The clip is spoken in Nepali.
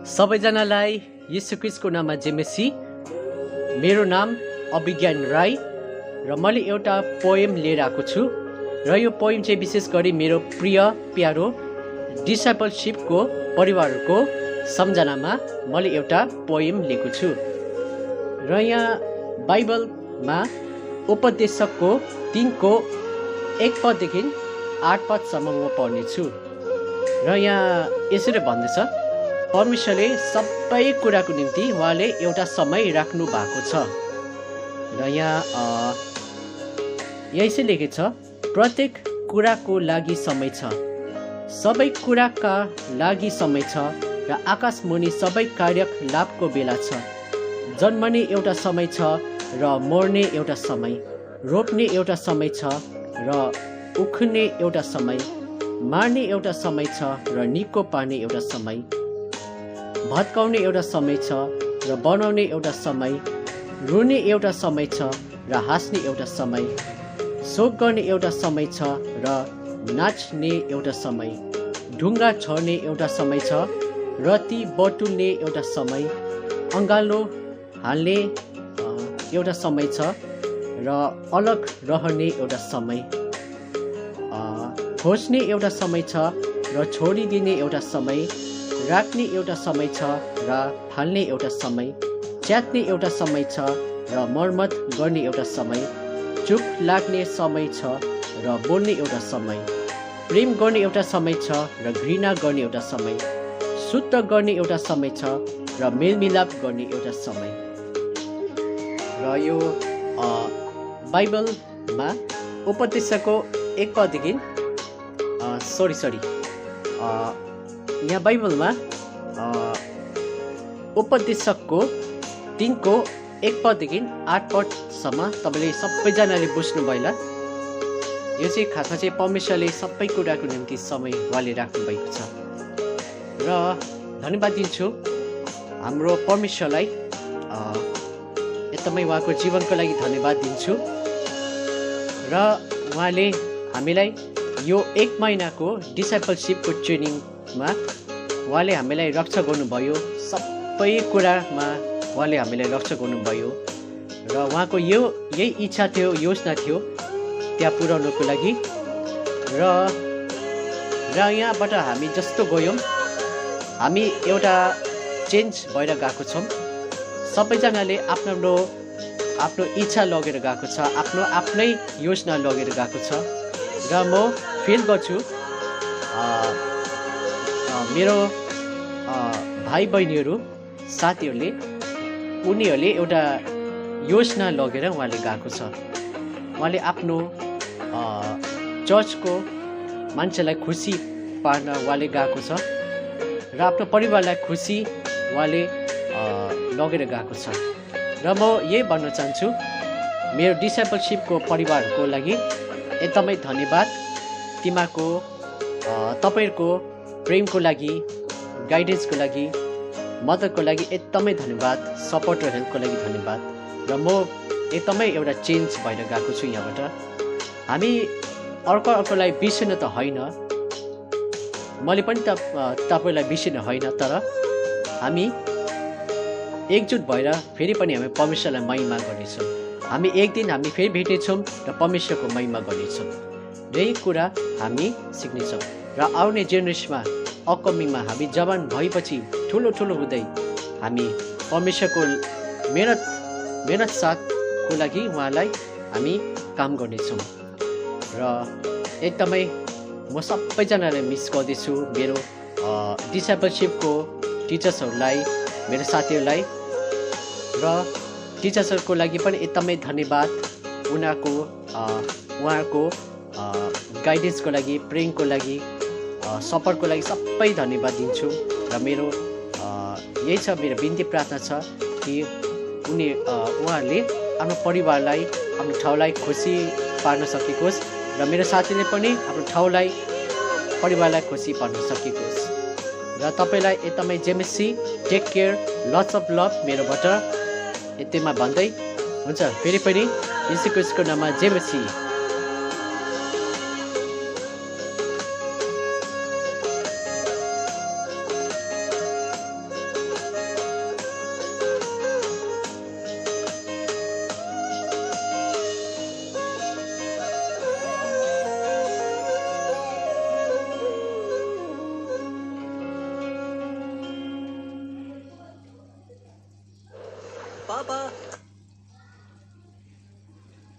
सबैजनालाई यीशु ख्रीष्टको नाममा जेमेसी। मेरो नाम अभिज्ञान राई र मैले एउटा पोएम लिएर आएको छु र यो पोएम चाहिँ विशेष गरी मेरो प्रिय प्यारो डिसाइपलशिपको परिवारको सम्झनामा मैले एउटा पोएम लेखेको छु र यहाँ बाइबलमा उपदेशकको 3को 1 पददेखि 8 पदसम्म म पढ्नेछु र यहाँ यसरी भन्दैछ, परमेश्वरले सबै कुराको निम्ति उहाँले एउटा समय राख्नु भएको छ र यहाँ यसै लेखेको छ, प्रत्येक कुराको लागि समय छ, सबै कुराका लागि समय छ र आकाश मुनि सबै कार्यकलापको बेला छ। जन्मने एउटा समय छ र मर्ने एउटा समय, रोप्ने एउटा समय छ र उख्ने एउटा समय, मार्ने एउटा समय छ र निको पार्ने एउटा समय, भत्काउने एउटा समय छ र बनाउने एउटा समय, रुने एउटा समय छ र हाँस्ने एउटा समय, शोक गर्ने एउटा समय छ र नाच्ने एउटा समय, ढुङ्गा छर्ने एउटा समय छ, रति बटुल्ने एउटा समय, अँगालो हाल्ने एउटा समय छ र अलग रहने एउटा समय, खोज्ने एउटा समय छ र छोडिदिने एउटा समय, राख्ने एउटा समय छ र फाल्ने एउटा समय, च्यात्ने एउटा समय छ र मर्मत गर्ने एउटा समय, चुप लाग्ने समय छ र बोल्ने एउटा समय, प्रेम गर्ने एउटा समय छ र घृणा गर्ने एउटा समय, शुद्ध गर्ने एउटा समय छ र मेलमिलाप गर्ने एउटा समय। र यो बाइबलमा उपदेशकको 1 पददेखि यहाँ बाइबलमा उपदेशकको 3को 1 पददेखि 8 पदसम्म तपाईँले सबैजनाले बुझ्नुभयो होला। यो चाहिँ खासमा चाहिँ परमेश्वरले सबै कुराको निम्ति समय उहाँले राख्नुभएको छ र धन्यवाद दिन्छु हाम्रो परमेश्वरलाई। एकदमै उहाँको जीवनको लागि धन्यवाद दिन्छु र उहाँले हामीलाई यो 1 महिनाको डिसाइपलशिपको ट्रेनिङमा उहाँले हामीलाई रक्षा गर्नुभयो, सबै कुरामा उहाँले हामीलाई रक्षा गर्नुभयो र उहाँको यही इच्छा थियो, योजना थियो त्यहाँ पुर्याउनको लागि र यहाँबाट हामी जस्तो गयौँ हामी एउटा चेन्ज भएर गएको छौँ। सबैजनाले आफ्नो इच्छा लगेर गएको छ, आफ्नै योजना लगेर गएको छ र म फिल गर्छु मेरो भाइ बहिनीहरू साथीहरूले उनीहरूले एउटा योजना लगेर उहाँले गएको छ। उहाँले आफ्नो चर्चको मान्छेलाई खुसी पार्न उहाँले गएको छ र आफ्नो परिवारलाई खुसी उहाँले लगेर गएको छ र म यही भन्न चाहन्छु मेरो डिसाइपलशिपको परिवारको लागि एकदमै धन्यवाद। तपाईँहरूको प्रेमको लागि, गाइडेन्सको लागि, मद्दतको लागि एकदमै धन्यवाद, सपोर्ट र हेल्पको लागि धन्यवाद र म एकदमै एउटा चेन्ज भएर गएको छु यहाँबाट। हामी अर्कोलाई बिर्सिन त होइन, मैले पनि तपाईँलाई बिर्सिन होइन, तर हामी एकजुट भएर फेरि पनि हामी परमेश्वरलाई महिमा गर्नेछौँ। हामी एक दिन हामी फेरि भेट्नेछौँ र परमेश्वरको महिमा गर्नेछौँ। यही कुरा हामी सिक्नेछौँ र आउने जेनेरेसनमा अपकमिङमा हामी जवान भएपछि ठुलो हुँदै हामी परमेश्वरको मेहनत साथको लागि उहाँलाई हामी काम गर्नेछौँ र एकदमै म सबैजनालाई मिस गर्दैछु। मेरो डिसाइपलशिपको टिचर्सहरूलाई, मेरो साथीहरूलाई र टिचर्सहरूको लागि पनि एकदमै धन्यवाद। उहाँहरूको गाइडेन्सको लागि, प्रेमको लागि, सपोर्टको लागि सबै धन्यवाद दिन्छु र मेरो यही छ, मेरो बिन्ती प्रार्थना छ कि उहाँहरूले आफ्नो परिवारलाई, आफ्नो ठाउँलाई खुसी पार्न सकेकोस् र मेरो साथीले पनि आफ्नो ठाउँलाई, परिवारलाई खुसी पार्न सकेकोस् र तपाईँलाई एकदमै जेमेसी, take care, lots of love मेरोबाट यतिमा भन्दै हुन्छ। फेरि पनि यीशु ख्रीष्टको नाममा जेमेसी। पापा